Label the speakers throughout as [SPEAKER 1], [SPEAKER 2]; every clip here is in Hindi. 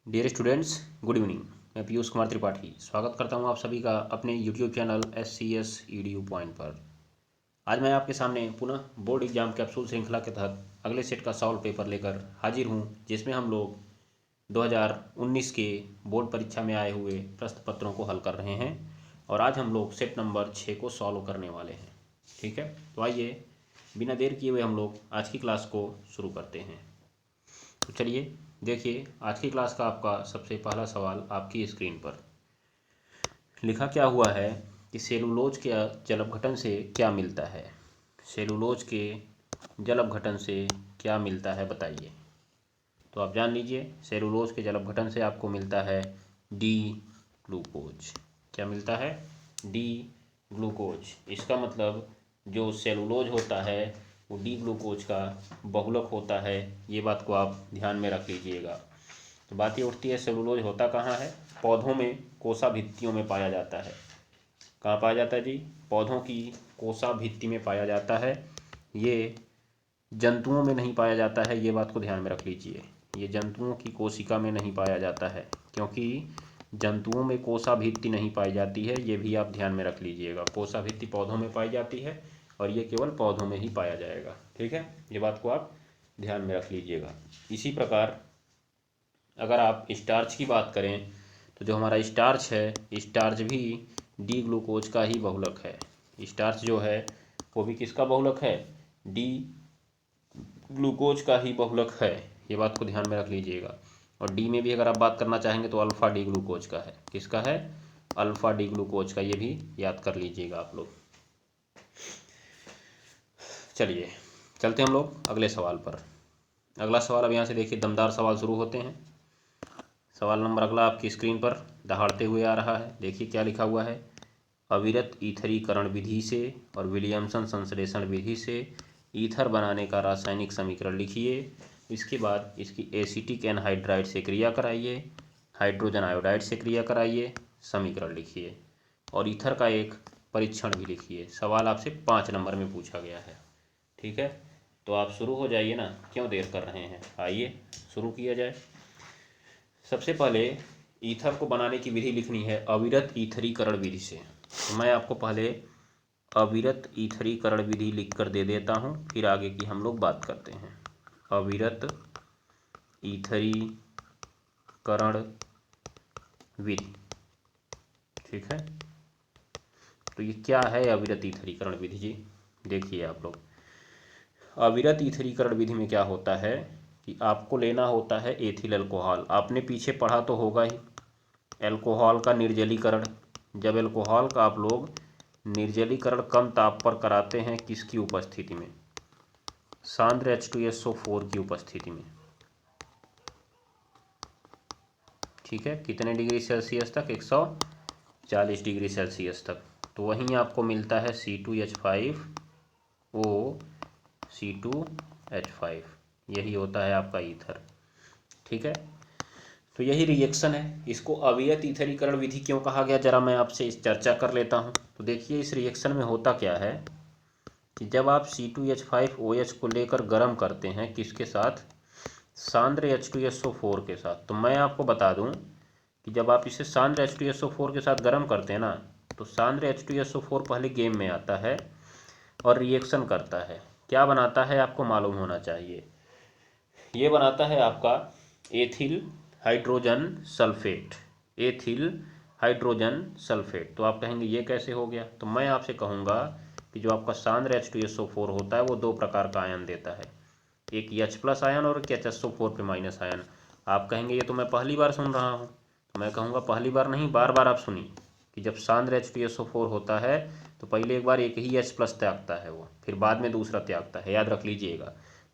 [SPEAKER 1] Dear students, good evening. मैं पीयूष कुमार त्रिपाठी स्वागत करता हूं आप सभी का अपने YouTube channel SCS EDU point पर। आज मैं आपके सामने पुनः बोर्ड एग्जाम कैप्सूल श्रृंखला के तहत अगले सेट का सॉल्व पेपर लेकर हाजिर हूं, जिसमें हम लोग 2019 के बोर्ड परीक्षा में आए हुए प्रश्न पत्रों को हल कर रहे हैं और आज हम लोग सेट नंबर 6 को सॉल्व करने वाले हैं। ठीक है, तो आइए बिना देर किए हुए हम लोग आज की क्लास को शुरू करते हैं। तो चलिए देखिए, आज की क्लास का आपका सबसे पहला सवाल आपकी स्क्रीन पर लिखा क्या हुआ है कि सेलुलोज के जलअपघटन से क्या मिलता है। सेलुलोज के जलअपघटन से क्या मिलता है बताइए। तो आप जान लीजिए, सेलुलोज के जलअपघटन से आपको मिलता है डी ग्लूकोज। क्या मिलता है? D glucose. इसका मतलब जो सेलुलोज होता है वो डी ग्लूकोज का बहुलक होता है। ये बात को आप ध्यान में रख लीजिएगा। तो बात ये उठती है, सेलुलोज होता कहाँ है? पौधों में कोसा भित्तियों में पाया जाता है। कहाँ पाया जाता है जी? पौधों की कोसा भित्ति में पाया जाता है। ये जंतुओं में नहीं पाया जाता है, ये बात को ध्यान में रख लीजिए। ये जंतुओं की कोशिका में नहीं पाया जाता है, क्योंकि जंतुओं में कोसा भित्ति नहीं पाई जाती है। ये भी आप ध्यान में रख लीजिएगा। कोसा भित्ति पौधों में पाई जाती है और ये केवल पौधों में ही पाया जाएगा। ठीक है, ये बात को आप ध्यान में रख लीजिएगा। इसी प्रकार अगर आप स्टार्च की बात करें तो जो हमारा स्टार्च है, स्टार्च भी डी ग्लूकोज का ही बहुलक है। स्टार्च जो है वो भी किसका बहुलक है? डी ग्लूकोज का ही बहुलक है। ये बात को ध्यान में रख लीजिएगा। और डी में भी अगर आप बात करना चाहेंगे तो अल्फा डी ग्लूकोज का है। किसका है? अल्फा डी ग्लूकोज का। ये भी याद कर लीजिएगा आप लोग। चलिए चलते हम लोग अगले सवाल पर। अगला सवाल अब यहाँ से देखिए, दमदार सवाल शुरू होते हैं। सवाल नंबर अगला आपकी स्क्रीन पर दहाड़ते हुए आ रहा है। देखिए क्या लिखा हुआ है। अविरत ईथरीकरण विधि से और विलियमसन संश्लेषण विधि से ईथर बनाने का रासायनिक समीकरण लिखिए। इसके बाद इसकी एसिटिक एनहाइड्राइड से क्रिया कराइए, हाइड्रोजन आयोडाइड से क्रिया कराइए, समीकरण लिखिए और ईथर का एक परीक्षण भी लिखिए। सवाल आपसे 5 नंबर में पूछा गया है। ठीक है, तो आप शुरू हो जाइए ना, क्यों देर कर रहे हैं। आइए शुरू किया जाए। सबसे पहले ईथर को बनाने की विधि लिखनी है अविरत ईथरीकरण विधि से। तो मैं आपको पहले अविरत ईथरीकरण विधि लिख कर दे देता हूँ, फिर आगे की हम लोग बात करते हैं। अविरत ईथरीकरण विधि। ठीक है, तो ये क्या है अविरत ईथरीकरण विधि जी? देखिए आप लोग, अविरत ईथरीकरण विधि में क्या होता है कि आपको लेना होता है एथिल अल्कोहल। आपने पीछे पढ़ा तो होगा ही अल्कोहल का निर्जलीकरण। जब अल्कोहल का आप लोग निर्जलीकरण कम ताप पर कराते हैं, किसकी उपस्थिति में? सांद्र H2SO4 की उपस्थिति में। ठीक है, कितने डिग्री सेल्सियस तक? 140 डिग्री सेल्सियस तक। तो वहीं आपको मिलता है C2H5O C2H5। यही होता है आपका ईथर। ठीक है, तो यही रिएक्शन है। इसको अविरत ईथरीकरण विधि क्यों कहा गया, जरा मैं आपसे इस चर्चा कर लेता हूँ। तो देखिए, इस रिएक्शन में होता क्या है कि जब आप C2H5OH को लेकर गर्म करते हैं, किसके साथ? सांद्र H2SO4 के साथ। तो मैं आपको बता दूं कि जब आप इसे सांद्र H2SO4 के साथ गर्म करते हैं ना, तो सांद्र H2SO4 पहले गेम में आता है और रिएक्शन करता है। क्या बनाता है आपको मालूम होना चाहिए। ये बनाता है आपका ethyl hydrogen sulphate. Ethyl hydrogen sulphate. तो आप कहेंगे ये कैसे हो गया? तो मैं आपसे कहूँगा कि जो आपका सांद्र H2SO4 होता है वो 2 प्रकार का आयन देता है, एक H+ आयन और एक HSO4 पे माइनस आयन। आप कहेंगे ये तो मैं पहली बार सुन रहा हूँ। तो मैं कहूँगा पहली बार नहीं, बार बार आप सुनिए कि जब सांद्र H2SO4 होता है तो पहले एक बार एक ही H+ त्यागता है वो, फिर बाद में दूसरा त्यागता है। याद रख लीजिएगा।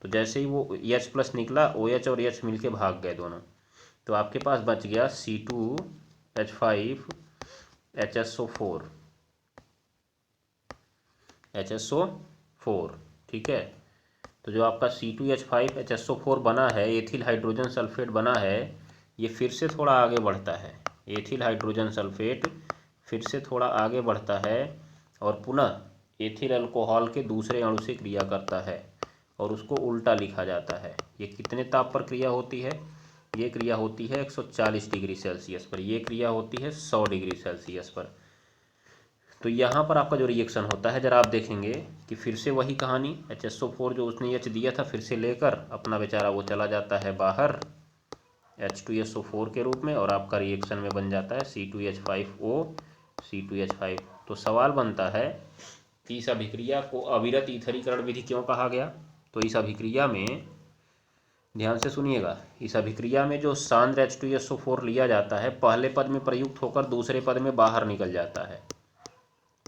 [SPEAKER 1] तो जैसे ही वो H+ निकला, OH और H मिलके भाग गए दोनों, तो आपके पास बच गया C2H5HSO4। ठीक है, तो जो आपका C2H5HSO4 बना है, एथिल हाइड्रोजन सल्फेट बना है, ये फिर से थोड़ा आगे बढ़ता है। एथिल हाइड्रोजन सल्फेट फिर से थोड़ा आगे बढ़ता है और पुनः एथिल अल्कोहल के दूसरे अणु से क्रिया करता है और उसको उल्टा लिखा जाता है। ये कितने ताप पर क्रिया होती है? ये क्रिया होती है 140 डिग्री सेल्सियस पर, ये क्रिया होती है 100 डिग्री सेल्सियस पर। तो यहाँ पर आपका जो रिएक्शन होता है, जरा आप देखेंगे कि फिर से वही कहानी, HSO4 जो उसने H दिया था फिर से लेकर अपना बेचारा वो चला जाता है बाहर H2SO4 के रूप में, और आपका रिएक्शन में बन जाता है C2H5O C2H5। तो सवाल बनता है कि इस अभिक्रिया को अविरत ईथरीकरण विधि क्यों कहा गया। तो इस अभिक्रिया में ध्यान से सुनिएगा, इस अभिक्रिया में जो सांद्र H2SO4 लिया जाता है पहले पद में प्रयुक्त होकर दूसरे पद में बाहर निकल जाता है,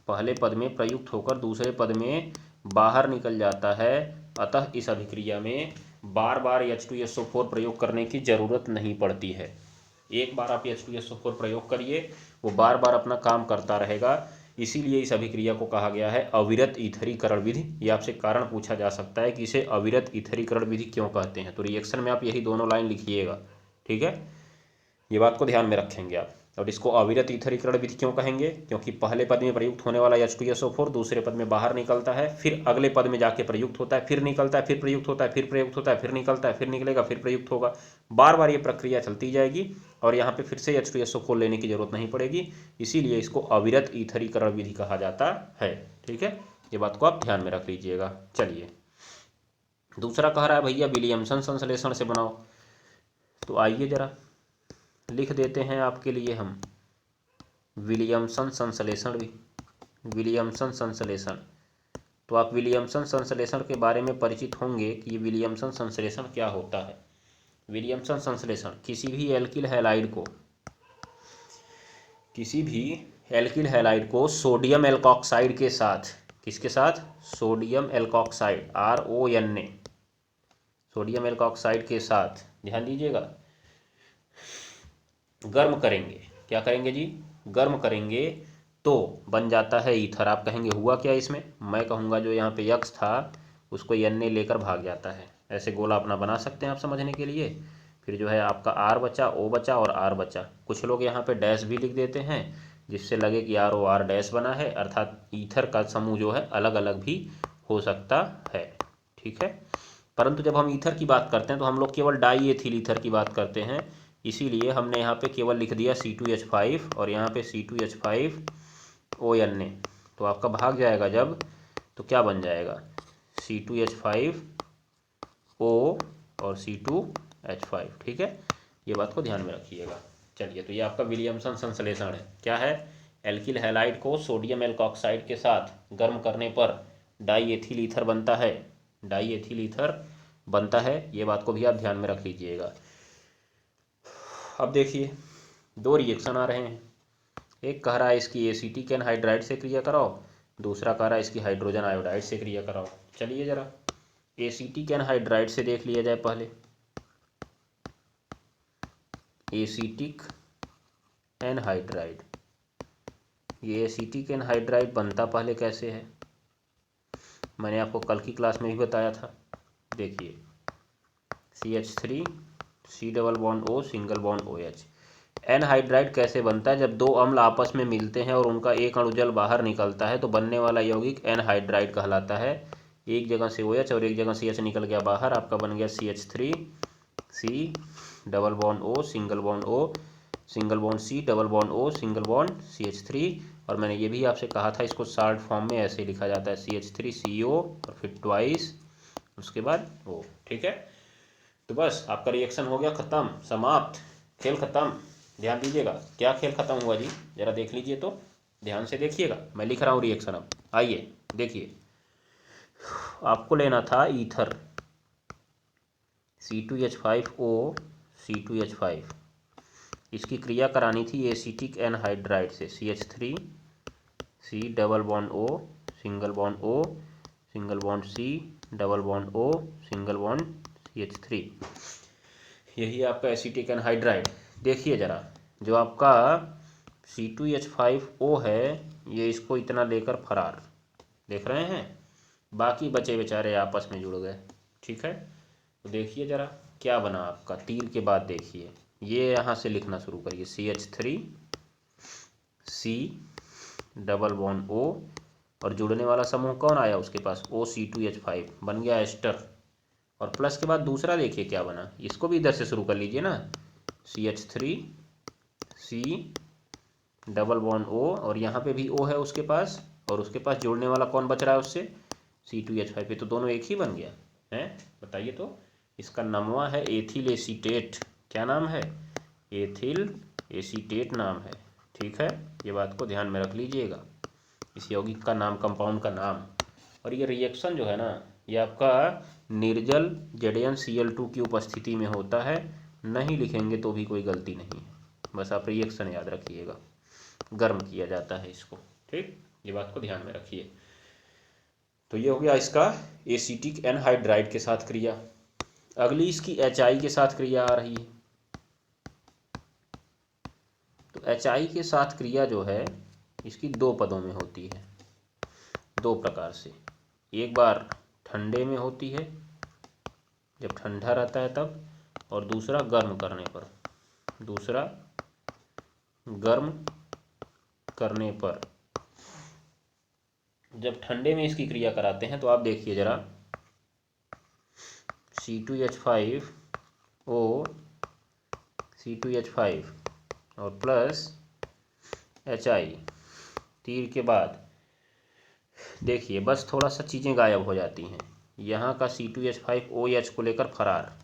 [SPEAKER 1] पहले पद में प्रयुक्त होकर दूसरे पद में बाहर निकल जाता है। अतः इस अभिक्रिया में बार बार H2SO4 प्रयोग करने की ज़रूरत नहीं पड़ती है। एक बार आप H2SO4 प्रयोग करिए, वो बार बार अपना काम करता रहेगा। इसीलिए इस अभिक्रिया को कहा गया है अविरत ईथरीकरण विधि। ये आपसे कारण पूछा जा सकता है कि इसे अविरत ईथरीकरण विधि क्यों कहते हैं। तो रिएक्शन में आप यही दोनों लाइन लिखिएगा, ठीक है, ये बात को ध्यान में रखेंगे आप। और इसको अविरत ईथरीकरण विधि क्यों कहेंगे, क्योंकि पहले पद में प्रयुक्त होने वाला H2SO4 दूसरे पद में बाहर निकलता है, फिर अगले पद में जाके प्रयुक्त होता है, फिर निकलता है, फिर प्रयुक्त होता है, फिर प्रयुक्त होता है, फिर निकलता है, फिर निकलेगा, फिर प्रयुक्त होगा। बार बार ये प्रक्रिया चलती जाएगी और यहाँ पे फिर से H2SO4 लेने की जरूरत नहीं पड़ेगी। इसीलिए इसको अविरत ईथरीकरण विधि कहा जाता है, ठीक है, ये बात को आप ध्यान में रख लीजिएगा। चलिए दूसरा कह रहा है भैया विलियमसन संश्लेषण से बनाओ। तो आइए जरा लिख देते हैं आपके लिए हम विलियमसन संश्लेषण भी, विलियमसन संश्लेषण। तो आप विलियमसन संश्लेषण के बारे में परिचित होंगे कि ये विलियमसन संश्लेषण क्या होता है। विलियमसन संश्लेषण किसी भी एल्किल हैलाइड को, किसी भी एल्किल हैलाइड को सोडियम एल्कोक्साइड के साथ, किसके साथ, sodium alkoxide RONA, sodium alkoxide के साथ, ध्यान दीजिएगा, गर्म करेंगे। क्या करेंगे जी, गर्म करेंगे तो बन जाता है ईथर। आप कहेंगे हुआ क्या इसमें, मैं कहूँगा जो यहाँ पे यक्स था उसको Na लेकर भाग जाता है। ऐसे गोला अपना बना सकते हैं आप समझने के लिए। फिर जो है आपका R बचा, O बचा और R बचा। कुछ लोग यहाँ पे डैश भी लिख देते हैं जिससे लगे कि ROR डैश बना है, अर्थात ईथर का समूह जो है अलग अलग भी हो सकता है, ठीक है। परंतु जब हम ईथर की बात करते हैं तो हम लोग केवल डाई एथिल ईथर की बात करते हैं। इसीलिए हमने यहाँ पे केवल लिख दिया C2H5 और यहाँ पे C2H5ONA। तो आपका भाग जाएगा जब, तो क्या बन जाएगा, C2H5O और C2H5, ठीक है, ये बात को ध्यान में रखिएगा। चलिए तो ये आपका विलियमसन संश्लेषण है। क्या है, एल्किल हैलाइड को सोडियम एल्कोक्साइड के साथ गर्म करने पर डाई एथिल ईथर बनता है, डाई एथिल ईथर बनता है। ये बात को भी आप ध्यान में रख लीजिएगा। अब देखिए दो रिएक्शन आ रहे हैं, एक कह रहा है इसकी एसीटिक एनहाइड्राइड से क्रिया कराओ, दूसरा कह रहा है इसकी हाइड्रोजन आयोडाइड से क्रिया कराओ। चलिए जरा एसीटिक एनहाइड्राइड से देख लिया जाए पहले। एसीटिक एनहाइड्राइड, ये एसीटिक एनहाइड्राइड बनता पहले कैसे है, मैंने आपको कल की क्लास में भी बताया था। देखिए CH3 C double bond O single bond OH। Anhydride कैसे बनता है, जब दो अम्ल आपस में मिलते हैं और उनका एक अणु जल बाहर निकलता है तो बनने वाला यौगिक एनहाइड्राइड कहलाता है। एक जगह से OH और एक जगह CH निकल गया बाहर, आपका बन गया CH3 C double bond O single bond O single bond C double bond O single bond CH3। और मैंने ये भी आपसे कहा था इसको शार्ट फॉर्म में ऐसे लिखा जाता है CH3CO और फिर ट्वाइस उसके बाद O, ठीक है। तो बस आपका रिएक्शन हो गया ख़त्म, समाप्त, खेल ख़त्म। ध्यान दीजिएगा क्या खेल ख़त्म हुआ जी, ज़रा देख लीजिए तो, ध्यान से देखिएगा, मैं लिख रहा हूँ रिएक्शन। अब आइए देखिए, आपको लेना था ईथर C2H5O C2H5, इसकी क्रिया करानी थी एसीटिक एनहाइड्राइड से CH3 C double bond O single bond O single bond C double bond O single bond CH3, यही आपका एसीटिक एनहाइड्राइड। देखिए ज़रा, जो आपका C2H5O है ये इसको इतना लेकर फरार, देख रहे हैं, बाकी बचे बेचारे आपस में जुड़ गए, ठीक है। तो देखिए ज़रा क्या बना आपका, तीर के बाद देखिए, ये यहाँ से लिखना शुरू करिए CH3 C double bond O और जुड़ने वाला समूह कौन आया उसके पास, OC2H5 बन गया एस्टर, और प्लस के बाद दूसरा देखिए क्या बना, इसको भी इधर से शुरू कर लीजिए ना, CH3 C double bond O, और यहाँ पे भी O है उसके पास, और उसके पास जोड़ने वाला कौन बच रहा है उससे, C2H5 पे, तो दोनों एक ही बन गया है। बताइए तो इसका नामवा है एथिल एसीटेट। क्या नाम है, एथिल एसीटेट नाम है। ठीक है, ये बात को ध्यान में रख लीजिएगा, इस यौगिक का नाम, कंपाउंड का नाम। और ये रिएक्शन जो है ना, ये आपका निर्जल ZnCl2 की उपस्थिति में होता है। नहीं लिखेंगे तो भी कोई गलती नहीं है, बस आप रिएक्शन याद रखिएगा, गर्म किया जाता है इसको। ठीक, ये बात को ध्यान में रखिए। तो ये हो गया इसका एसिटिक एनहाइड्राइड के साथ क्रिया। अगली इसकी HI के साथ क्रिया आ रही है। तो HI के साथ क्रिया जो है इसकी दो पदों में होती है, दो प्रकार से। एक बार ठंडे में होती है, जब ठंडा रहता है तब, और दूसरा गर्म करने पर, दूसरा गर्म करने पर। जब ठंडे में इसकी क्रिया कराते हैं तो आप देखिए ज़रा, C2H5O C2H5 और प्लस HI, तीर के बाद देखिए बस थोड़ा सा चीज़ें गायब हो जाती हैं। यहाँ का C2H5OH को लेकर फरार,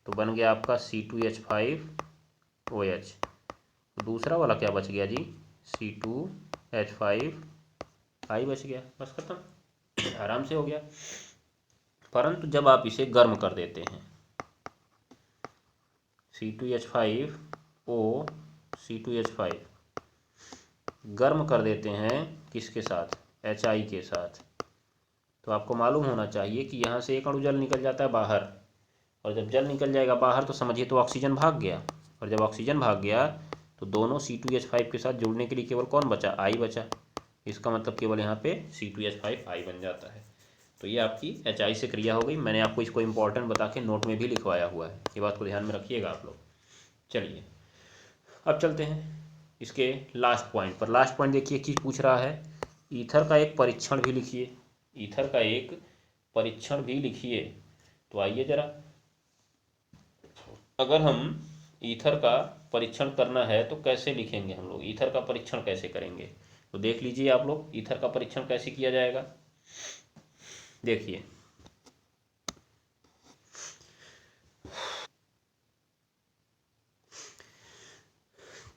[SPEAKER 1] तो बन गया आपका C2H5OH। दूसरा वाला क्या बच गया जी, C2H5I बच गया, बस खत्म, आराम से हो गया। परंतु जब आप इसे गर्म कर देते हैं, C2H5O C2H5 गर्म कर देते हैं किसके साथ, HI के साथ, तो आपको मालूम होना चाहिए कि यहाँ से एक अणु जल निकल जाता है बाहर, और जब जल निकल जाएगा बाहर तो समझिए तो ऑक्सीजन भाग गया, और जब ऑक्सीजन भाग गया तो दोनों C2H5 के साथ जुड़ने के लिए केवल कौन बचा, I बचा। इसका मतलब केवल यहाँ पे C2H5I बन जाता है। तो ये आपकी HI से क्रिया हो गई। मैंने आपको इसको इम्पोर्टेंट बता के नोट में भी लिखवाया हुआ है, ये बात को ध्यान में रखिएगा आप लोग। चलिए अब चलते हैं इसके लास्ट पॉइंट पर। लास्ट पॉइंट देखिए कि पूछ रहा है ईथर का एक परीक्षण भी लिखिए, ईथर का एक परीक्षण भी लिखिए। तो आइए जरा, अगर हम ईथर का परीक्षण करना है तो कैसे लिखेंगे हम लोग, ईथर का परीक्षण कैसे करेंगे, तो देख लीजिए आप लोग ईथर का परीक्षण कैसे किया जाएगा। देखिए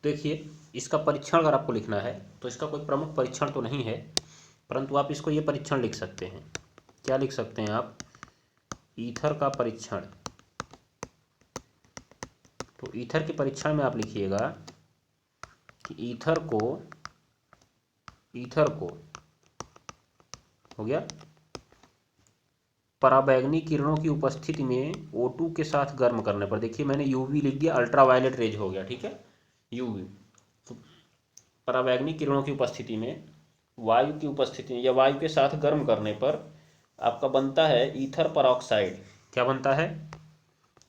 [SPEAKER 1] देखिए इसका परीक्षण अगर आपको लिखना है तो इसका कोई प्रमुख परीक्षण तो नहीं है, परंतु आप इसको ये परीक्षण लिख सकते हैं। क्या लिख सकते हैं आप, ईथर का परीक्षण। तो ईथर के परीक्षण में आप लिखिएगा कि ईथर को हो गया पराबैंगनी किरणों की उपस्थिति में O2 के साथ गर्म करने पर, देखिए मैंने UV लिख दिया, अल्ट्रावायलेट रेज हो गया, ठीक है, UV। तो पराबैंगनी किरणों की उपस्थिति में, वायु की उपस्थिति में या वायु के साथ गर्म करने पर आपका बनता है ईथर परऑक्साइड। क्या बनता है,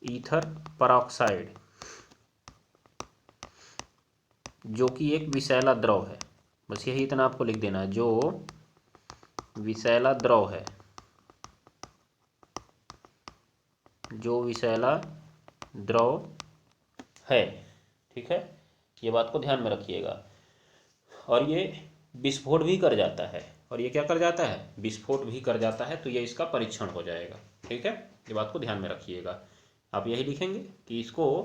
[SPEAKER 1] ईथर परऑक्साइड, जो कि एक विषैला द्रव है। बस यही इतना आपको लिख देना है, जो विषैला द्रव है, जो विषैला द्रव है। ठीक है, ये बात को ध्यान में रखिएगा। और ये विस्फोट भी कर जाता है, और ये क्या कर जाता है, विस्फोट भी कर जाता है। तो ये इसका परीक्षण हो जाएगा। ठीक है, ये बात को ध्यान में रखिएगा। आप यही लिखेंगे कि इसको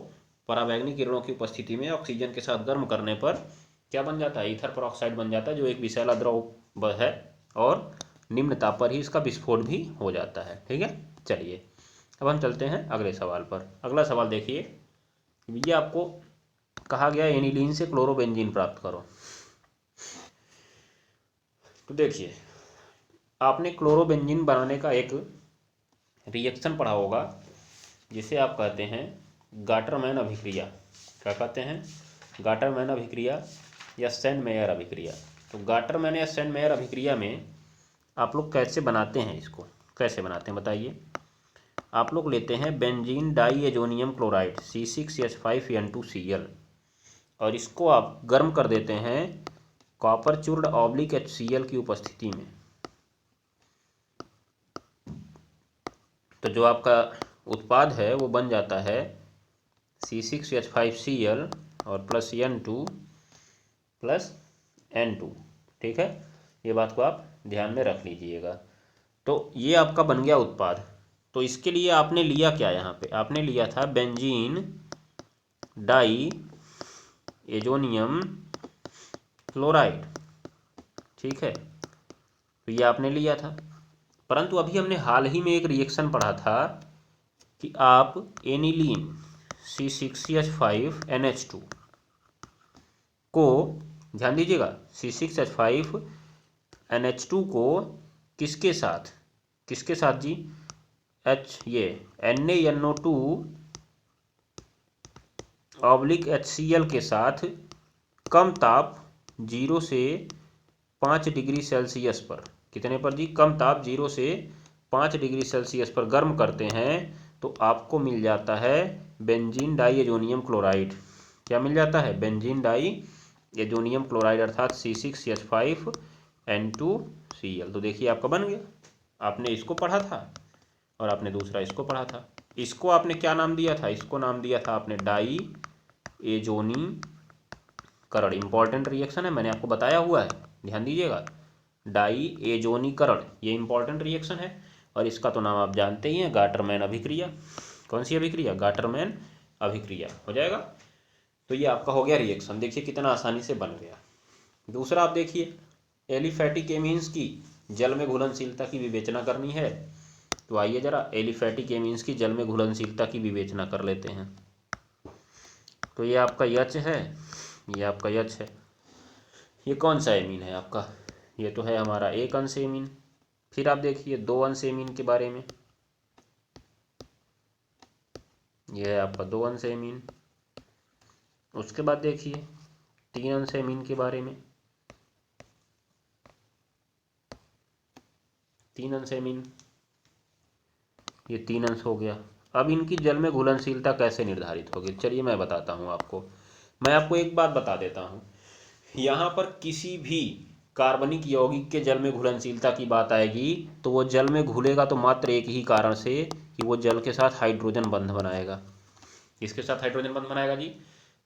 [SPEAKER 1] पराबैंगनी किरणों की उपस्थिति में ऑक्सीजन के साथ गर्म करने पर क्या बन जाता है, ईथर परऑक्साइड बन जाता है, जो एक विषैला द्रव है, और निम्न ताप पर ही इसका विस्फोट भी हो जाता है। ठीक है, चलिए अब हम चलते हैं अगले सवाल पर। अगला सवाल देखिए, ये आपको कहा गया एनिलीन से क्लोरोबेंजीन प्राप्त करो। तो देखिए आपने क्लोरोबेंजीन बनाने का एक रिएक्शन पढ़ा होगा जिसे आप कहते हैं गाटरमैन अभिक्रिया। क्या कहते हैं, गाटरमैन अभिक्रिया या सेंडमेयर अभिक्रिया। तो गाटरमैन या सेंडमेयर अभिक्रिया में आप लोग कैसे बनाते हैं, इसको कैसे बनाते हैं बताइए। आप लोग लेते हैं बेंजीन डाईएजोनियम क्लोराइड C6H5N2Cl, और इसको आप गर्म कर देते हैं कॉपर चूर्ड ऑब्लिक HCl की उपस्थिति में। तो जो आपका उत्पाद है वो बन जाता है C6H5Cl और प्लस N2 प्लस N2। ठीक है, ये बात को आप ध्यान में रख लीजिएगा। तो ये आपका बन गया उत्पाद। तो इसके लिए आपने लिया क्या, यहाँ पे आपने लिया था बेंजीन डाई एजोनियम क्लोराइड। ठीक है, तो ये आपने लिया था। परंतु अभी हमने हाल ही में एक रिएक्शन पढ़ा था कि आप एनिलीन C6H5NH2 को, ध्यान दीजिएगा, C6H5NH2 को किसके साथ जी, ये NaNO2 / HCl के साथ कम ताप 0 से 5 डिग्री सेल्सियस पर, कितने पर जी, कम ताप 0 से 5 डिग्री सेल्सियस पर गर्म करते हैं तो आपको मिल जाता है बेंजीन डाई एजोनियम क्लोराइड। क्या मिल जाता है, बेंजीन डाई एजोनियम क्लोराइड अर्थात C6H5N2Cl। तो देखिए आपका बन गया। आपने इसको पढ़ा था और आपने दूसरा इसको पढ़ा था। इसको आपने क्या नाम दिया था, इसको नाम दिया था आपने डाई एजोनीकरण। इंपॉर्टेंट रिएक्शन है, मैंने आपको बताया हुआ है, ध्यान दीजिएगा। डाई एजोनीकरण ये इंपॉर्टेंट रिएक्शन है और इसका तो नाम आप जानते ही हैं, गाटरमैन अभिक्रिया। कौन सी अभिक्रिया, गाटरमैन अभिक्रिया हो जाएगा। तो ये आपका हो गया रिएक्शन, देखिए कितना आसानी से बन गया। दूसरा आप देखिए, एलिफैटिक एमीन्स की जल में घुलनशीलता की विवेचना करनी है। तो आइए जरा एलिफैटिक एमीन्स की जल में घुलनशीलता की विवेचना कर लेते हैं। तो ये आपका H है, ये आपका H है। ये कौन सा एमीन है आपका, ये तो है हमारा 1 अंश एमीन। फिर आप देखिए 2 अंश एमीन के बारे में, यह है आपका 2 अंश एमीन। उसके बाद देखिए 3 अंश एमीन के बारे में, 3 अंश एमीन, ये 3 अंश हो गया। अब इनकी जल में घुलनशीलता कैसे निर्धारित होगी, चलिए मैं बताता हूँ आपको। मैं आपको एक बात बता देता हूँ, यहाँ पर किसी भी कार्बनिक यौगिक के जल में घुलनशीलता की बात आएगी तो वो जल में घुलेगा तो मात्र एक ही कारण से कि वो जल के साथ हाइड्रोजन बंध बनाएगा। किसके साथ हाइड्रोजन बंध बनाएगा जी,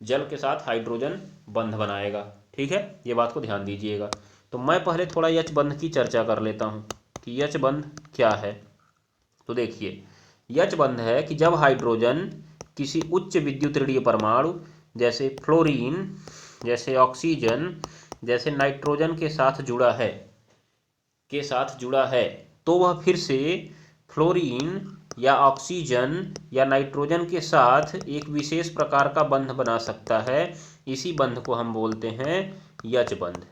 [SPEAKER 1] जल के साथ हाइड्रोजन बंध बनाएगा। ठीक है, ये बात को ध्यान दीजिएगा। तो मैं पहले थोड़ा H बंध की चर्चा कर लेता हूँ कि H बंध क्या है। तो देखिए H बंध है कि जब हाइड्रोजन किसी उच्च विद्युत ऋणात्मक परमाणु जैसे फ्लोरीन, जैसे ऑक्सीजन, जैसे नाइट्रोजन के साथ जुड़ा है तो वह फिर से फ्लोरीन या ऑक्सीजन या नाइट्रोजन के साथ एक विशेष प्रकार का बंध बना सकता है। इसी बंध को हम बोलते हैं H बंध।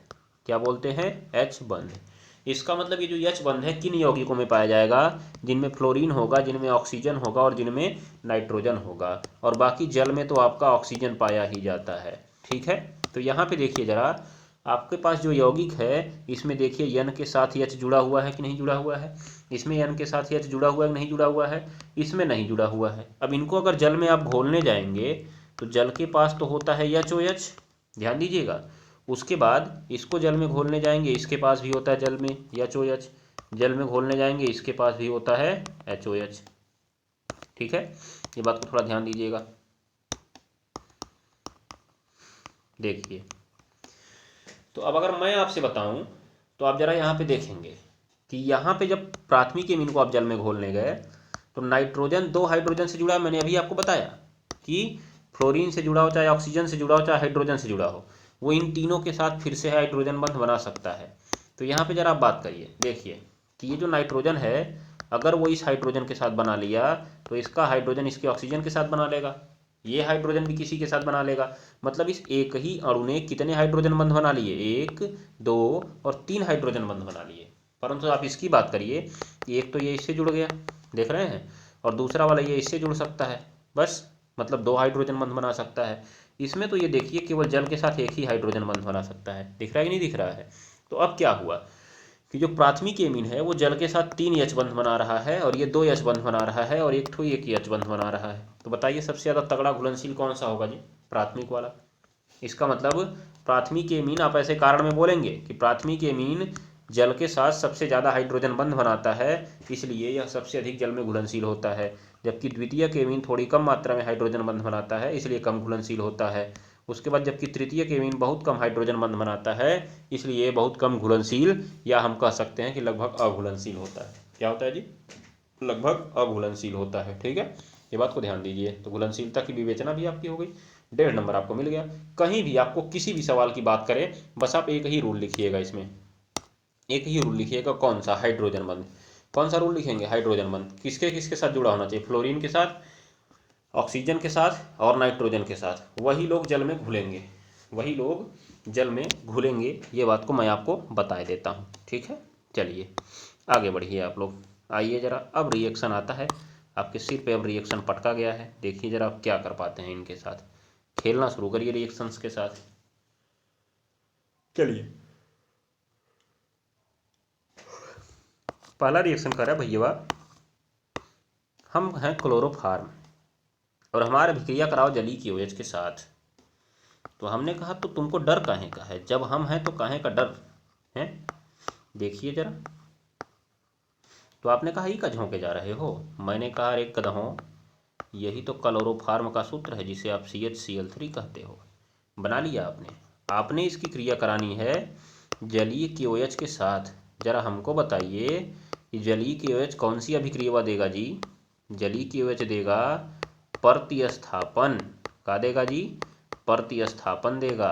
[SPEAKER 1] क्या बोलते हैं, H बंध। इसका मतलब ये जो H बंध है किन यौगिकों में पाया जाएगा, जिनमें फ्लोरीन होगा, जिनमें ऑक्सीजन होगा और जिनमें नाइट्रोजन होगा। और बाकी जल में तो आपका ऑक्सीजन पाया ही जाता है। ठीक है, तो यहाँ पे देखिए जरा, आपके पास जो यौगिक है इसमें देखिए N के साथ H जुड़ा हुआ है कि नहीं जुड़ा हुआ है, इसमें N के साथ H जुड़ा हुआ है कि नहीं जुड़ा हुआ है, इसमें नहीं जुड़ा हुआ है। अब इनको अगर जल में आप घोलने जाएंगे तो जल के पास तो होता है HOH, ध्यान दीजिएगा। उसके बाद इसको जल में घोलने जाएंगे, इसके पास भी होता है जल में HOH, जल में घोलने जाएंगे इसके पास भी होता है HOH। ठीक है, ये बात को थोड़ा ध्यान दीजिएगा। देखिए, तो अब अगर मैं आपसे बताऊं तो आप जरा यहाँ पे देखेंगे कि यहाँ पे जब प्राथमिक एमीन को आप जल में घोलने गए तो नाइट्रोजन 2 हाइड्रोजन से जुड़ा है। मैंने अभी आपको बताया कि फ्लोरीन से जुड़ा हो, चाहे ऑक्सीजन से जुड़ा हो, चाहे हाइड्रोजन से जुड़ा हो, वो इन तीनों के साथ फिर से हाइड्रोजन बंध बना सकता है। तो यहाँ पे जरा आप बात करिए, देखिए कि ये जो नाइट्रोजन है अगर वो इस हाइड्रोजन के साथ बना लिया तो इसका हाइड्रोजन इसके ऑक्सीजन के साथ बना लेगा, ये हाइड्रोजन भी किसी के साथ बना लेगा। मतलब इस एक ही अणु ने कितने हाइड्रोजन बंध बना लिए, 1, 2 और 3 हाइड्रोजन बंध बना लिए। परंतु आप इसकी बात करिए कि एक तो ये इससे जुड़ गया, देख रहे हैं, और दूसरा वाला ये इससे जुड़ सकता है, बस मतलब 2 हाइड्रोजन बंध बना सकता है। इसमें तो ये देखिए केवल जल के साथ एक ही हाइड्रोजन बंध बना सकता है, दिख रहा है कि नहीं दिख रहा है। तो अब क्या हुआ कि जो प्राथमिक एमीन है वो जल के साथ 3 H बंध बना रहा है और ये 2 H बंध बना रहा है और एक H बंध बना रहा है। तो बताइए सबसे ज़्यादा तगड़ा घुलनशील कौन सा होगा जी, प्राथमिक वाला। इसका मतलब प्राथमिक एमीन, आप ऐसे कारण में बोलेंगे कि प्राथमिक एमीन जल के साथ सबसे ज़्यादा हाइड्रोजन बंध बनाता है, इसलिए यह सबसे अधिक जल में घुलनशील होता है। जबकि द्वितीयक एमीन थोड़ी कम मात्रा में हाइड्रोजन बंध बनाता है, इसलिए कम घुलनशील होता है। उसके बाद जबकि तृतीयक एमीन बहुत कम हाइड्रोजन बंध बनाता है, इसलिए बहुत कम घुलनशील, या हम कह सकते हैं कि लगभग अघुलनशील होता है। क्या होता है जी? लगभग अघुलनशील होता है। ठीक है, ये बात को ध्यान दीजिए। तो घुलनशीलता की विवेचना भी आपकी हो गई, 1.5 नंबर आपको मिल गया। कहीं भी आपको किसी भी सवाल की बात करें, बस आप एक ही रूल लिखिएगा, इसमें एक ही रूल लिखिएगा। कौन सा? हाइड्रोजन बंध। कौन सा रूल लिखेंगे? हाइड्रोजन बंध। किसके किसके साथ जुड़ा होना चाहिए? फ्लोरीन के साथ, ऑक्सीजन के साथ और नाइट्रोजन के साथ। वही लोग जल में घुलेंगे, वही लोग जल में घुलेंगे, ये बात को मैं आपको बता देता हूँ। ठीक है, चलिए आगे बढ़िए आप लोग। आइए जरा, अब रिएक्शन आता है आपके सिर पे। अब रिएक्शन पटका गया है, देखिए जरा आप क्या कर पाते हैं इनके साथ। खेलना शुरू करिए रिएक्शंस के साथ। चलिए, पहला रिएक्शन कर रहा है भैया, हम हैं क्लोरोफार्म और हमारा अभिक्रिया कराओ जलीय KOH के साथ। तो हमने कहा तो तुमको डर काहे का है? जब हम हैं तो काहे का डर है? देखिए जरा। तो आपने कहा ही का झोंके जा रहे हो। मैंने कहा अरे कदहों, यही तो क्लोरोफार्म का सूत्र है, जिसे आप CHCl3 कहते हो। बना लिया आपने। आपने इसकी क्रिया करानी है जलीय KOH के साथ। जरा हमको बताइए कि जलीय KOH कौन सी अभिक्रिया देगा जी? जलीय KOH देगा प्रतिस्थापन। का देगा जी? प्रतिस्थापन देगा।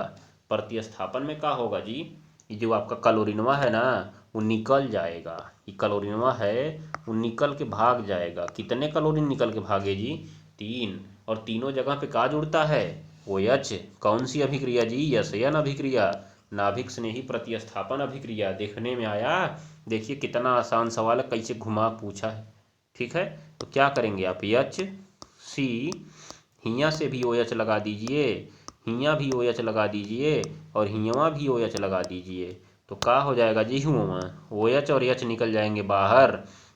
[SPEAKER 1] प्रतिस्थापन में क्या होगा जी? ये जो आपका क्लोरीनवा है ना, वो निकल जाएगा। ये क्लोरीनवा है वो निकल के भाग जाएगा। कितने क्लोरीन निकल के भागे जी? 3। और तीनों जगह पे का जुड़ता है? OH। कौन सी अभिक्रिया जी? यशयन अभिक्रिया, नाभिक स्नेही प्रतिस्थापन अभिक्रिया। देखने में आया? देखिए कितना आसान सवाल है, कैसे घुमा पूछा है। ठीक है, तो क्या करेंगे आप? HC, हियाँ से भी OH लगा दीजिए, हियाँ भी OH लगा दीजिए और हियाँ भी OH लगा दीजिए। तो क्या हो जाएगा जी? हुआ OH और H निकल जाएंगे बाहर,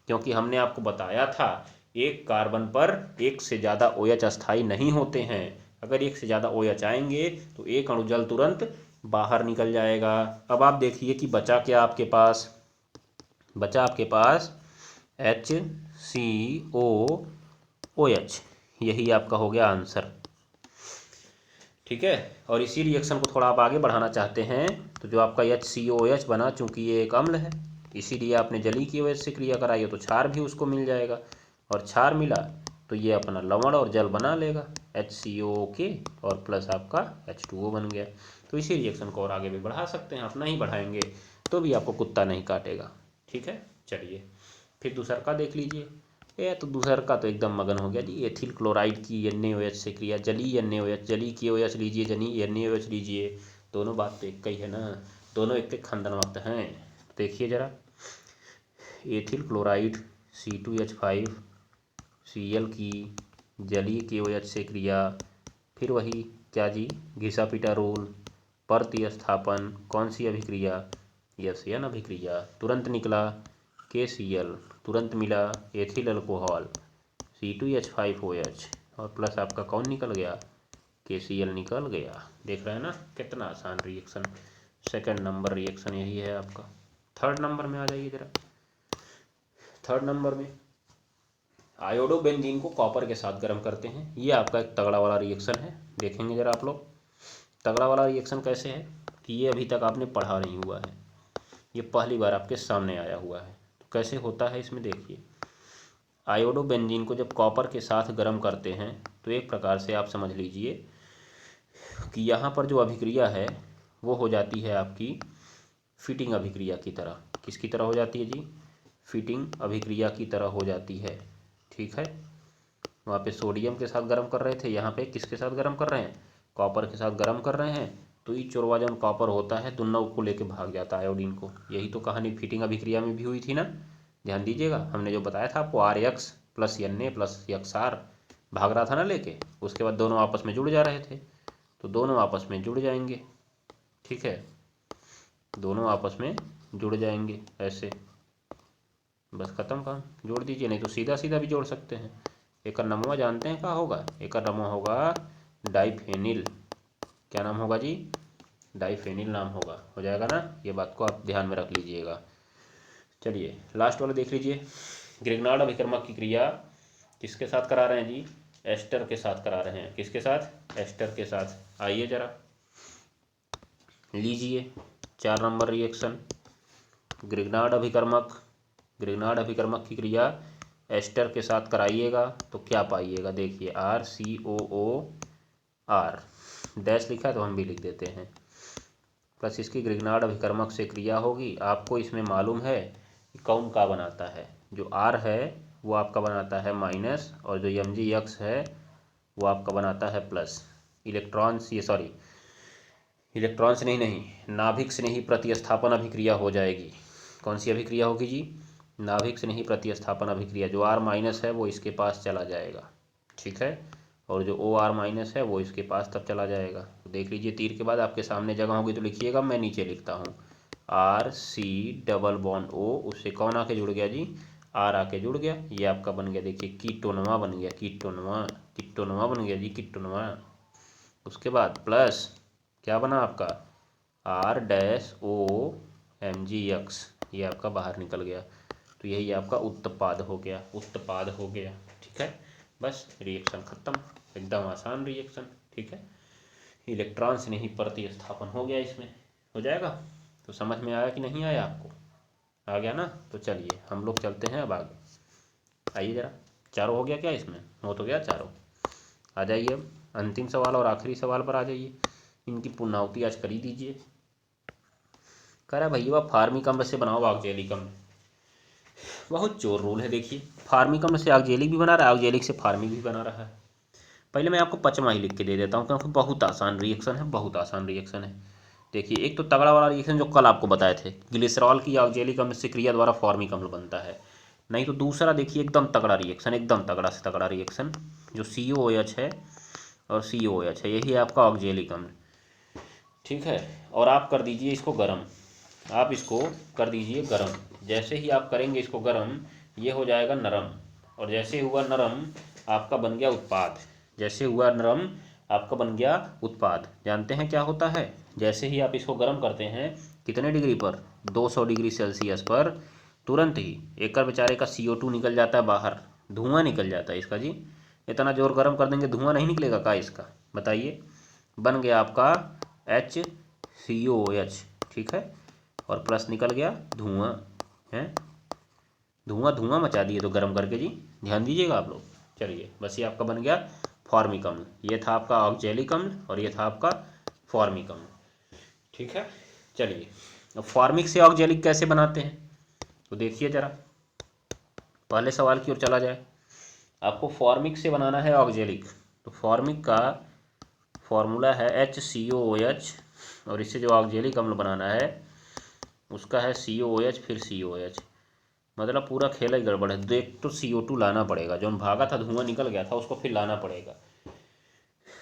[SPEAKER 1] क्योंकि हमने आपको बताया था एक कार्बन पर एक से ज़्यादा OH अस्थाई नहीं होते हैं। अगर एक से ज़्यादा OH आएंगे तो एक अणु जल तुरंत बाहर निकल जाएगा। अब आप देखिए कि बचा क्या आपके पास? बचा आपके पास HCOOH। यही आपका हो गया आंसर। ठीक है, और इसी रिएक्शन को थोड़ा आप आगे बढ़ाना चाहते हैं तो जो आपका HCOH बना, चूंकि ये एक अम्ल है, इसीलिए आपने जलीय KOH से क्रिया कराई है, तो क्षार भी उसको मिल जाएगा। और क्षार मिला तो ये अपना लवण और जल बना लेगा, HCOOK और प्लस आपका H2O बन गया। तो इसी रिएक्शन को और आगे भी बढ़ा सकते हैं। आप नहीं बढ़ाएंगे तो भी आपको कुत्ता नहीं काटेगा। ठीक है, चलिए फिर दूसरा का देख लीजिए। ये तो दूसरा का तो एकदम मगन हो गया जी। एथिल क्लोराइड की NaOH से क्रिया, जलीय NaOH, जलीय KOH लीजिए, जलीय NaOH लीजिए, दोनों बात तो एक ही है ना, दोनों एक एक खंदन वक्त हैं। देखिए जरा, एथिल क्लोराइड C2H5Cl की जलीय KOH से क्रिया, फिर वही क्या जी? घिसा पिटा रूल, प्रतिस्थापन, कौन सी अभिक्रिया? यशयन अभिक्रिया। तुरंत निकला KCl, तुरंत मिला एथिल अल्कोहल C2H5OH और प्लस आपका कौन निकल गया? KCl निकल गया। देख रहे हैं ना कितना आसान रिएक्शन। सेकंड नंबर रिएक्शन यही है आपका। थर्ड नंबर में आ जाइए जरा। थर्ड नंबर में आयोडो बेंजीन को कॉपर के साथ गर्म करते हैं। ये आपका एक तगड़ा वाला रिएक्शन है। देखेंगे जरा आप लोग तगड़ा वाला रिएक्शन कैसे है, कि ये अभी तक आपने पढ़ा नहीं हुआ है, ये पहली बार आपके सामने आया हुआ है। तो कैसे होता है इसमें देखिए। आयोडो बेंजीन को जब कॉपर के साथ गर्म करते हैं तो एक प्रकार से आप समझ लीजिए कि यहाँ पर जो अभिक्रिया है वो हो जाती है आपकी फिटिंग अभिक्रिया की तरह। किसकी तरह हो जाती है जी? फिटिंग अभिक्रिया की तरह हो जाती है। ठीक है, वहाँ पे सोडियम के साथ गर्म कर रहे थे, यहाँ पे किसके साथ गर्म कर रहे हैं? कॉपर के साथ गर्म कर रहे हैं। तो ये चोरवा जो कॉपर होता है दोनों को लेके भाग जाता है आयोडीन को। यही तो कहानी फिटिंग अभिक्रिया में भी हुई थी ना, ध्यान दीजिएगा। हमने जो बताया था आपको RX plus Na plus XR भाग रहा था ना लेके, उसके बाद दोनों आपस में जुड़ जा रहे थे। तो दोनों आपस में जुड़ जाएंगे। ठीक है, दोनों आपस में जुड़ जाएंगे ऐसे, बस ख़त्म काम। जोड़ दीजिए, नहीं तो सीधा सीधा भी जोड़ सकते हैं। एक नमवा जानते हैं क्या होगा? एक नमवा होगा डाइफेनिल। क्या नाम होगा जी? डाइफेनिल नाम होगा। हो जाएगा ना, ये बात को आप ध्यान में रख लीजिएगा। चलिए लास्ट वाला देख लीजिए। ग्रिग्नार्ड अभिकर्मक की क्रिया किसके साथ करा रहे हैं जी? एस्टर के साथ करा रहे हैं। किसके साथ? एस्टर के साथ। आइए जरा लीजिए 4 नंबर रिएक्शन। ग्रिग्नार्ड अभिकर्मक की क्रिया एस्टर के साथ कराइएगा तो क्या पाइएगा? देखिए RCOO डैश लिखा है तो हम भी लिख देते हैं, प्लस इसकी ग्रिग्नार्ड अभिकर्मक से क्रिया होगी। आपको इसमें मालूम है कि कौन का बनाता है, जो R है वो आपका बनाता है माइनस, और जो MgX है वो आपका बनाता है प्लस। इलेक्ट्रॉन से नहीं, नाभिक से नहीं प्रतिस्थापन अभिक्रिया हो जाएगी। कौन सी अभिक्रिया होगी जी? नाभिक से नहीं प्रतिस्थापन अभिक्रिया। जो R माइनस है वो इसके पास चला जाएगा, ठीक है, और जो OR माइनस है वो इसके पास तब चला जाएगा। तो देख लीजिए तीर के बाद आपके सामने जगह होगी तो लिखिएगा, मैं नीचे लिखता हूँ RC⋯O, उससे कौन आके जुड़ गया जी? R आके जुड़ गया। ये आपका बन गया, देखिए कीटोनवा बन गया, कीटोनवा बन गया जी, कीटोनवा। उसके बाद प्लस क्या बना आपका R-OMgX, ये आपका बाहर निकल गया। तो यही आपका उत्पाद हो गया, ठीक है। बस रिएक्शन खत्म, एकदम आसान रिएक्शन, ठीक है। इलेक्ट्रॉन से नहीं प्रतिस्थापन हो गया, इसमें हो जाएगा। तो समझ में आया कि नहीं आया? आपको आ गया ना? तो चलिए हम लोग चलते हैं अब आगे। आइए जरा, चारों हो गया क्या? इसमें हो तो गया चारों। आ जाइए अब अंतिम सवाल और आखिरी सवाल पर आ जाइए। इनकी पुनरावृत्ति आज कर ही दीजिए। कह रहा भैया फार्मिक अम्ल से बनाओ ऑक्जेलिक अम्ल। बहुत चोर रूल है। देखिए फार्मिक अम्ल से ऑक्जेलिक भी बना रहा है, ऑक्जेलिक से फार्मिक भी बना रहा है। पहले मैं आपको 5वां ही लिख के दे देता हूँ, क्योंकि बहुत आसान रिएक्शन है, बहुत आसान रिएक्शन है। देखिए एक तो तगड़ा वाला रिएक्शन जो कल आपको बताए थे, ग्लिसरॉल की ऑक्जेलिक अम्ल से क्रिया द्वारा फार्मिक अम्ल बनता है। नहीं तो दूसरा देखिए एकदम तगड़ा रिएक्शन, एकदम तगड़ा से तगड़ा रिएक्शन, जो COOH है और COOH है, यही आपका ऑक्जेलिक अम्ल, ठीक है। और आप कर दीजिए इसको गर्म, आप इसको कर दीजिए गर्म। जैसे ही आप करेंगे इसको गर्म, ये हो जाएगा नरम, और जैसे हुआ नरम आपका बन गया उत्पाद। जैसे हुआ नरम आपका बन गया उत्पाद। जानते हैं क्या होता है? जैसे ही आप इसको गर्म करते हैं, कितने डिग्री पर? 200 डिग्री सेल्सियस पर, तुरंत ही एक बेचारे का CO2 निकल जाता है बाहर, धुआं निकल जाता है इसका जी। इतना जोर गर्म कर देंगे धुआं नहीं निकलेगा का इसका? बताइए। बन गया आपका HCOOH, ठीक है, और प्लस निकल गया धुआं है। धुआं मचा दिए तो गर्म करके जी, ध्यान दीजिएगा आप लोग। चलिए बस ये आपका बन गया फॉर्मिक अम्ल। ये था आपका ऑक्जेलिक अम्ल और ये था आपका फॉर्मिक अम्ल, ठीक है। चलिए अब फॉर्मिक से ऑक्जेलिक कैसे बनाते हैं तो देखिए जरा, पहले सवाल की ओर चला जाए। आपको फॉर्मिक से बनाना है ऑक्जेलिक, तो फॉर्मिक का फॉर्मूला है HCOOH, और इससे जो ऑक्जेलिक अम्ल बनाना है उसका है COOH फिर COOH। मतलब पूरा खेल ही गड़बड़ है। देख तो CO2 लाना पड़ेगा, जो भागा था धुआं निकल गया था उसको फिर लाना पड़ेगा।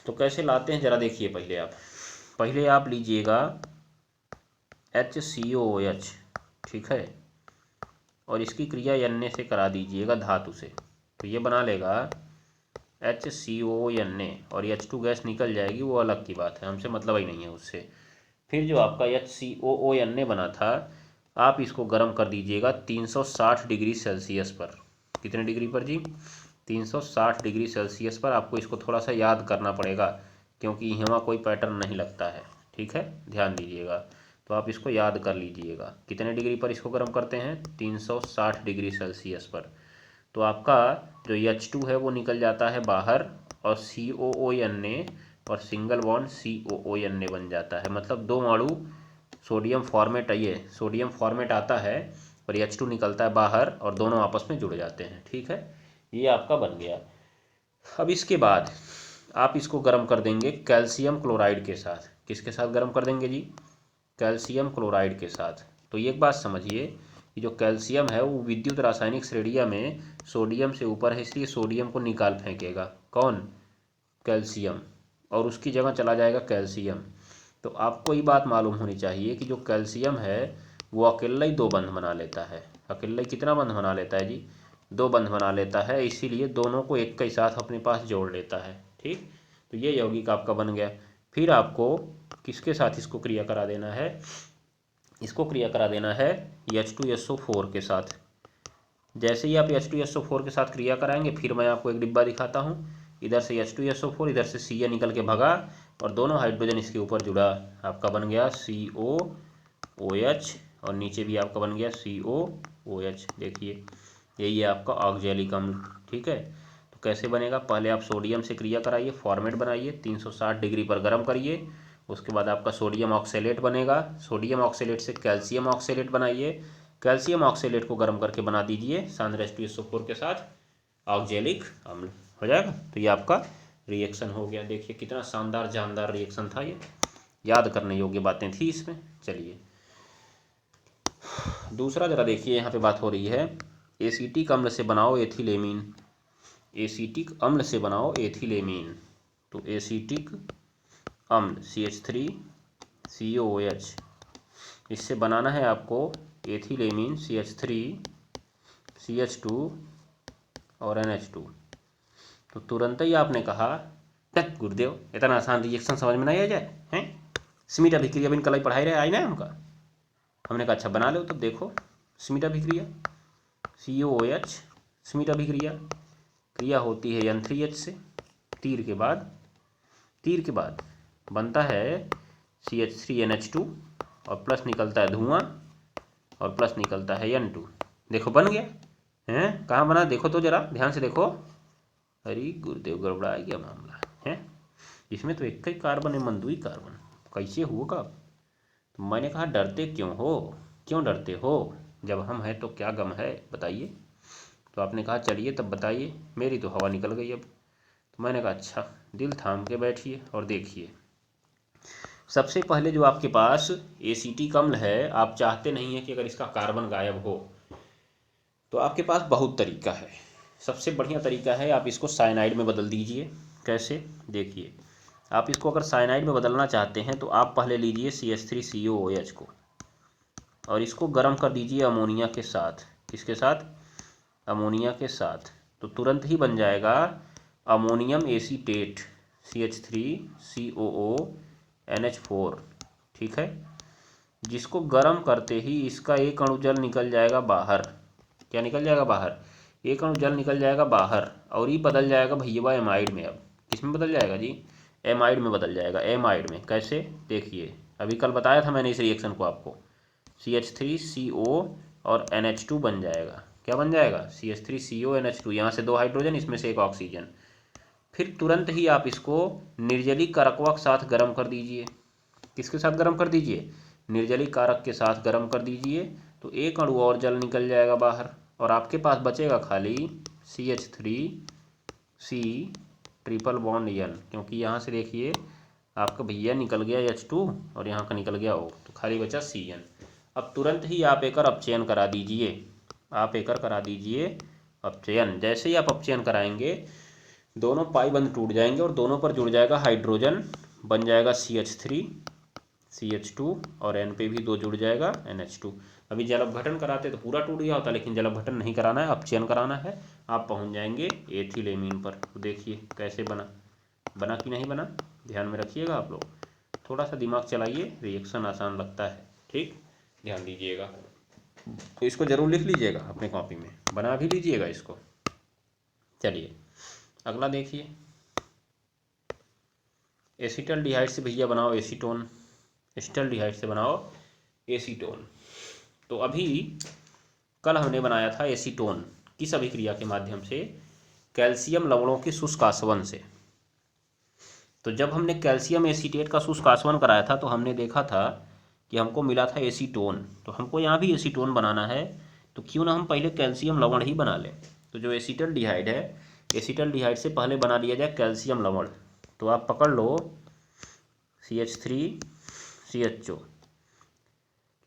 [SPEAKER 1] तो कैसे लाते हैं जरा देखिए। पहले आप लीजिएगा HCOOH, ठीक है, और इसकी क्रिया Na से करा दीजिएगा धातु से, तो ये बना लेगा HCOONA, और H2 गैस निकल जाएगी, वो अलग की बात है, हमसे मतलब ही नहीं है उससे। फिर जो आपका HCOONA बना था, आप इसको गर्म कर दीजिएगा 360 डिग्री सेल्सियस पर। कितने डिग्री पर जी? 360 डिग्री सेल्सियस पर। आपको इसको थोड़ा सा याद करना पड़ेगा, क्योंकि यहाँ कोई पैटर्न नहीं लगता है, ठीक है, ध्यान दीजिएगा। तो आप इसको याद कर लीजिएगा, कितने डिग्री पर इसको गर्म करते हैं? 360 डिग्री सेल्सियस पर। तो आपका जो H2 है वो निकल जाता है बाहर, और COONA और सिंगल बॉन्ड COONA बन जाता है। मतलब दो अणु सोडियम फॉर्मेट आता है और H2 निकलता है बाहर, और दोनों आपस में जुड़ जाते हैं, ठीक है। ये आपका बन गया। अब इसके बाद आप इसको गर्म कर देंगे कैल्शियम क्लोराइड के साथ। किसके साथ गर्म कर देंगे जी? कैल्शियम क्लोराइड के साथ। तो ये एक बात समझिए कि जो कैल्शियम है वो विद्युत रासायनिक श्रेणियाँ में सोडियम से ऊपर है, इसलिए सोडियम को निकाल फेंकेगा। कौन? कैल्शियम, और उसकी जगह चला जाएगा कैल्शियम। तो आपको ये बात मालूम होनी चाहिए कि जो कैल्शियम है वो अकेला ही 2 बंध बना लेता है। अकेला ही कितना बंध बना लेता है जी? 2 बंध बना लेता है, इसीलिए दोनों को एक के साथ अपने पास जोड़ लेता है, ठीक। तो ये यौगिक आपका बन गया। फिर आपको किसके साथ इसको क्रिया करा देना है? इसको क्रिया करा देना है H2SO4 के साथ। जैसे ही आप H2SO4 के साथ क्रिया कराएंगे, फिर मैं आपको एक डिब्बा दिखाता हूँ। इधर से H2SO4, इधर से Cl निकल के भगा और दोनों हाइड्रोजन इसके ऊपर जुड़ा, आपका बन गया COOH और नीचे भी आपका बन गया COOH। देखिए यही है आपका ऑक्जेलिक अम्ल। ठीक है, तो कैसे बनेगा, पहले आप सोडियम से क्रिया कराइए, फॉर्मेट बनाइए, 360 डिग्री पर गर्म करिए। उसके बाद आपका सोडियम ऑक्सेलेट बनेगा, सोडियम ऑक्सेलेट से कैल्शियम ऑक्सेलेट बनाइए, कैल्शियम ऑक्सेलेट को गर्म करके बना दीजिए सांद्र H2SO4 के साथ ऑक्जेलिक अम्ल, हो जाएगा। तो ये आपका रिएक्शन हो गया। देखिए कितना शानदार जानदार रिएक्शन था ये, याद करने योग्य बातें थी इसमें। चलिए दूसरा जरा देखिए, यहाँ पे बात हो रही है एसीटिक अम्ल से बनाओ एथिलेमीन। एसीटिक अम्ल से बनाओ एथिलेमीन। तो एसीटिक अम्ल CH3COOH, इससे बनाना है आपको एथिलेमीन CH3CH2 और NH2। तो तुरंत ही आपने कहा गुरुदेव इतना आसान रिएक्शन समझ में नहीं आ जाए हैं, स्मिट अभिक्रिया बिन कल पढ़ाई रहे आई ना हमका। हमने कहा अच्छा बना लो। तब देखो स्मिट अभिक्रिया COOH, स्मिट अभिक्रिया क्रिया होती है N3H से, तीर के बाद बनता है CH3NH2 और प्लस निकलता है धुआं और प्लस निकलता है N2। देखो बन गया हैं, कहाँ बना देखो तो जरा ध्यान से देखो। अरे गुरुदेव गड़बड़ा गया मामला है, इसमें तो एक ही कार्बन है, मंदुई कार्बन, कैसे होगा। तो मैंने कहा डरते क्यों हो, क्यों डरते हो, जब हम हैं तो क्या गम है बताइए। तो आपने कहा चलिए तब बताइए, मेरी तो हवा निकल गई अब। तो मैंने कहा अच्छा दिल थाम के बैठिए और देखिए। सबसे पहले जो आपके पास एसीटिक अम्ल है, आप चाहते नहीं है कि अगर इसका कार्बन गायब हो, तो आपके पास बहुत तरीका है। सबसे बढ़िया तरीका है आप इसको साइनाइड में बदल दीजिए। कैसे, देखिए आप इसको अगर साइनाइड में बदलना चाहते हैं तो आप पहले लीजिए CH3COOH को और इसको गर्म कर दीजिए अमोनिया के साथ। किसके साथ, अमोनिया के साथ। तो तुरंत ही बन जाएगा अमोनियम एसीटेट CH3COONH4। ठीक है, जिसको गर्म करते ही इसका एक अणु जल निकल जाएगा बाहर। क्या निकल जाएगा बाहर, एक अणु जल निकल जाएगा बाहर और ये बदल जाएगा भैया एमाइड में। अब किस में बदल जाएगा जी, एमाइड में बदल जाएगा, एमाइड में। कैसे, देखिए अभी कल बताया था मैंने इस रिएक्शन को आपको। CH3CO और NH2 बन जाएगा। क्या बन जाएगा, CH3CO NH2, यहाँ से 2 हाइड्रोजन, इसमें से 1 ऑक्सीजन। फिर तुरंत ही आप इसको निर्जलीक कारकवा के साथ गर्म कर दीजिए। किसके साथ गर्म कर दीजिए, निर्जलीक कारक के साथ गर्म कर दीजिए। तो एक अणु और जल निकल जाएगा बाहर और आपके पास बचेगा खाली CH3C ट्रिपल बॉन्ड N, क्योंकि यहाँ से देखिए आपका भैया निकल गया H2 और यहाँ का निकल गया O, तो खाली बचा CN। अब तुरंत ही आप एकर अपचयन करा दीजिए, आप एकर करा दीजिए अपचयन। जैसे ही आप अपचयन कराएंगे दोनों पाई बंद टूट जाएंगे और दोनों पर जुड़ जाएगा हाइड्रोजन, बन जाएगा CH3 CH2 और N पे भी 2 जुड़ जाएगा NH2। अभी जल अपघटन कराते तो पूरा टूट गया होता, लेकिन जल अपघटन नहीं कराना है, अपचयन कराना है। आप पहुंच जाएंगे एथिलेमीन पर। तो देखिए कैसे बना, बना कि नहीं बना, ध्यान में रखिएगा आप लोग, थोड़ा सा दिमाग चलाइए, रिएक्शन आसान लगता है। ठीक, ध्यान दीजिएगा। तो इसको ज़रूर लिख लीजिएगा अपने कॉपी में, बना भी लीजिएगा इसको। चलिए अगला देखिए, एसीटल्डिहाइड से भैया बनाओ एसीटोन, एसिटल्डिहाइड से बनाओ एसीटोन। तो अभी कल हमने बनाया था एसीटोन, किस अभिक्रिया के माध्यम से, कैल्शियम लवणों के शुष्क आसवन से। तो जब हमने कैल्शियम एसीटेट का शुष्क आसवन कराया था तो हमने देखा था कि हमको मिला था एसीटोन। तो हमको यहाँ भी एसीटोन बनाना है, तो क्यों ना हम पहले कैल्शियम लवण ही बना लें। तो जो एसीटल्डिहाइड है, एसीटल्डिहाइड से पहले बना लिया जाए कैल्शियम लवण। तो आप पकड़ लो CH3CHO,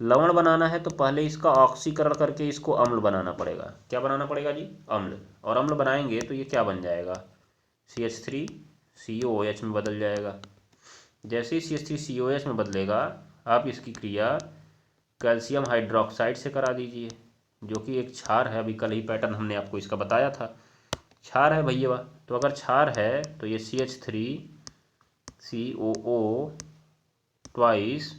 [SPEAKER 1] लवण बनाना है तो पहले इसका ऑक्सीकरण करके इसको अम्ल बनाना पड़ेगा। क्या बनाना पड़ेगा जी, अम्ल। और अम्ल बनाएंगे तो ये क्या बन जाएगा, CH3COOH में बदल जाएगा। जैसे ही CH3COOH में बदलेगा आप इसकी क्रिया कैल्शियम हाइड्रोक्साइड से करा दीजिए, जो कि एक क्षार है। अभी कल ही पैटर्न हमने आपको इसका बताया था, क्षार है भैया। तो अगर क्षार है तो ये CH3COO ट्वाइस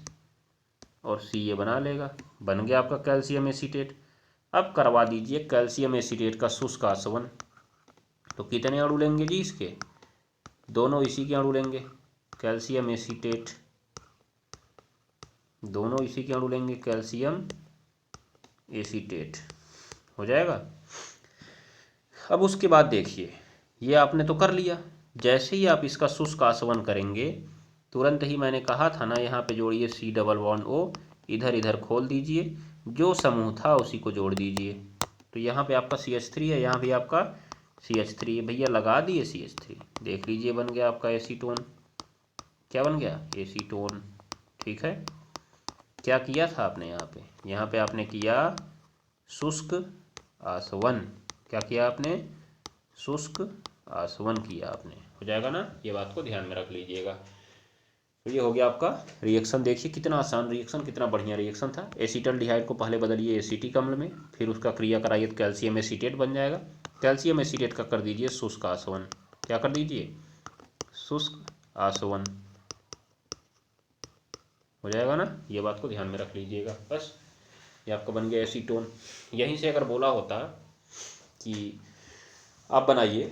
[SPEAKER 1] और सी ए बना लेगा, बन गया आपका कैल्शियम एसीटेट। अब करवा दीजिए कैल्शियम एसीटेट का शुष्क आसवन। तो कितने अणु लेंगे जी इसके, दोनों इसी के अणु लेंगे, कैल्शियम एसीटेट, दोनों इसी के अणु लेंगे, कैल्शियम एसीटेट हो जाएगा। अब उसके बाद देखिए, ये आपने तो कर लिया, जैसे ही आप इसका शुष्क आसवन करेंगे तुरंत ही मैंने कहा था ना, यहाँ पे जोड़िए C डबल बॉन्ड O, इधर इधर खोल दीजिए, जो समूह था उसी को जोड़ दीजिए। तो यहाँ पे आपका CH3 है, यहाँ भी आपका CH3 है, भैया लगा दिए CH3, देख लीजिए बन गया आपका एसीटोन। क्या बन गया, एसीटोन। ठीक है, क्या किया था आपने यहाँ पे आपने किया शुष्क आसवन। क्या किया आपने, शुष्क आसवन किया आपने, हो जाएगा ना, ये बात को ध्यान में रख लीजिएगा। तो ये हो गया आपका रिएक्शन। देखिए कितना आसान रिएक्शन, कितना बढ़िया रिएक्शन था। एसीटल्डिहाइड को पहले बदलिए एसीटिक अम्ल में, फिर उसका क्रिया कराइए तो कैल्शियम एसीटेट बन जाएगा। कैल्शियम एसीटेट का कर दीजिए शुष्क आसवन। क्या कर दीजिए, शुष्क आसवन, हो जाएगा ना, ये बात को ध्यान में रख लीजिएगा। बस ये आपका बन गया एसीटोन। यहीं से अगर बोला होता कि आप बनाइए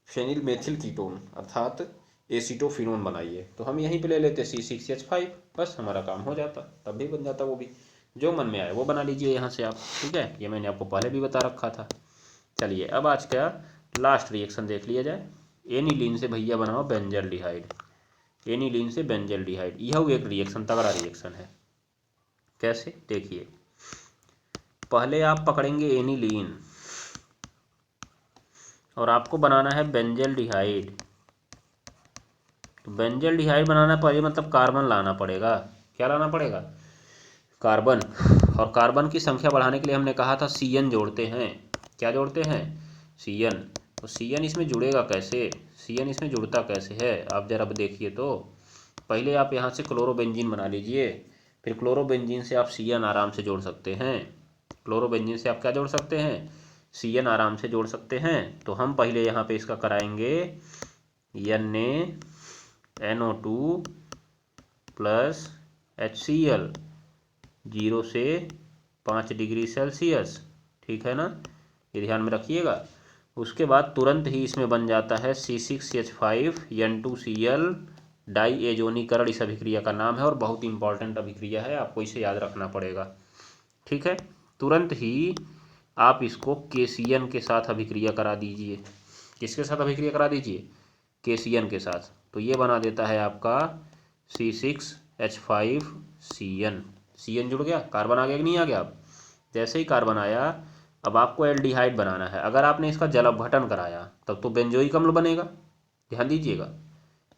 [SPEAKER 1] फेनिल मेथिल कीटोन अर्थात एसीटोफिनोन बनाइए, तो हम यहीं पे ले लेते C6H5, बस हमारा काम हो जाता, तब भी बन जाता। वो भी जो मन में आए वो बना लीजिए यहाँ से आप, ठीक है, ये मैंने आपको पहले भी बता रखा था। चलिए अब आज का लास्ट रिएक्शन देख लिया जाए। एनिलीन से भैया बनाओ बेंजल्डिहाइड, एनिलीन से बेंजल्डिहाइड, यह एक रिएक्शन तगड़ा रिएक्शन है। कैसे, देखिए पहले आप पकड़ेंगे एनिलीन और आपको बनाना है बेंजल्डिहाइड। तो बेंजल्डिहाइड बनाना पड़ेगा, मतलब कार्बन लाना पड़ेगा। क्या लाना पड़ेगा, कार्बन। और कार्बन की संख्या बढ़ाने के लिए हमने कहा था CN जोड़ते हैं। क्या जोड़ते हैं, CN। तो CN इसमें जुड़ेगा कैसे, CN इसमें जुड़ता कैसे है, आप जरा देखिए। तो पहले आप यहाँ से क्लोरोबेंजीन बना लीजिए, फिर क्लोरोबेंजीन से आप CN आराम से जोड़ सकते हैं। क्लोरोबेंजीन से आप क्या जोड़ सकते हैं, CN आराम से जोड़ सकते हैं। तो हम पहले यहाँ पे इसका कराएंगे NaNO2 प्लस HCl 0 से 5 डिग्री सेल्सियस, ठीक है ना, ये ध्यान में रखिएगा। उसके बाद तुरंत ही इसमें बन जाता है C6H5N2Cl डाईएजोनीकरण। इस अभिक्रिया का नाम है और बहुत इंपॉर्टेंट अभिक्रिया है, आपको इसे याद रखना पड़ेगा, ठीक है। तुरंत ही आप इसको KCN के साथ अभिक्रिया करा दीजिए। किसके साथ अभिक्रिया करा दीजिए, KCN के साथ। तो ये बना देता है आपका C6H5CN। CN जुड़ गया, कार्बन आ गया कि नहीं आ गया। अब जैसे ही कार्बन आया, अब आपको एल्डिहाइड बनाना है। अगर आपने इसका जल अपघटन कराया तब तो बेंजोइक अम्ल बनेगा, ध्यान दीजिएगा।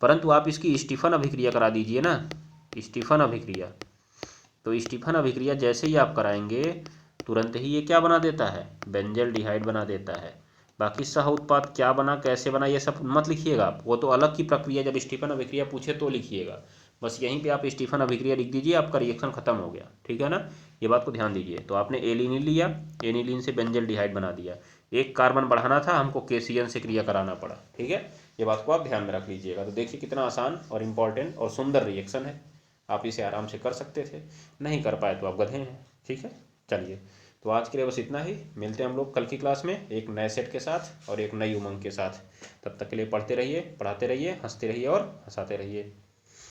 [SPEAKER 1] परंतु आप इसकी स्टीफन अभिक्रिया करा दीजिए ना, स्टीफन अभिक्रिया। तो स्टीफन अभिक्रिया जैसे ही आप कराएंगे तुरंत ही ये क्या बना देता है, बेंजल्डिहाइड बना देता है। बाकी सह उत्पाद क्या बना, कैसे बना, ये सब मत लिखिएगा आप, वो तो अलग की प्रक्रिया, जब स्टीफन अभिक्रिया पूछे तो लिखिएगा। बस यहीं पे आप स्टीफन अभिक्रिया लिख दीजिए, आपका रिएक्शन खत्म हो गया, ठीक है ना, ये बात को ध्यान दीजिए। तो आपने एलिनिन लिया, एनिलीन से बेंजल्डिहाइड बना दिया, एक कार्बन बढ़ाना था, हमको KCN से क्रिया कराना पड़ा, ठीक है, ये बात को आप ध्यान में रख लीजिएगा। तो देखिए कितना आसान और इम्पॉर्टेंट और सुंदर रिएक्शन है, आप इसे आराम से कर सकते थे, नहीं कर पाए तो आप गधे हैं, ठीक है। चलिए तो आज के लिए बस इतना ही, मिलते हैं हम लोग कल की क्लास में एक नए सेट के साथ और एक नई उमंग के साथ। तब तक के लिए पढ़ते रहिए, पढ़ाते रहिए, हंसते रहिए और हंसाते रहिए।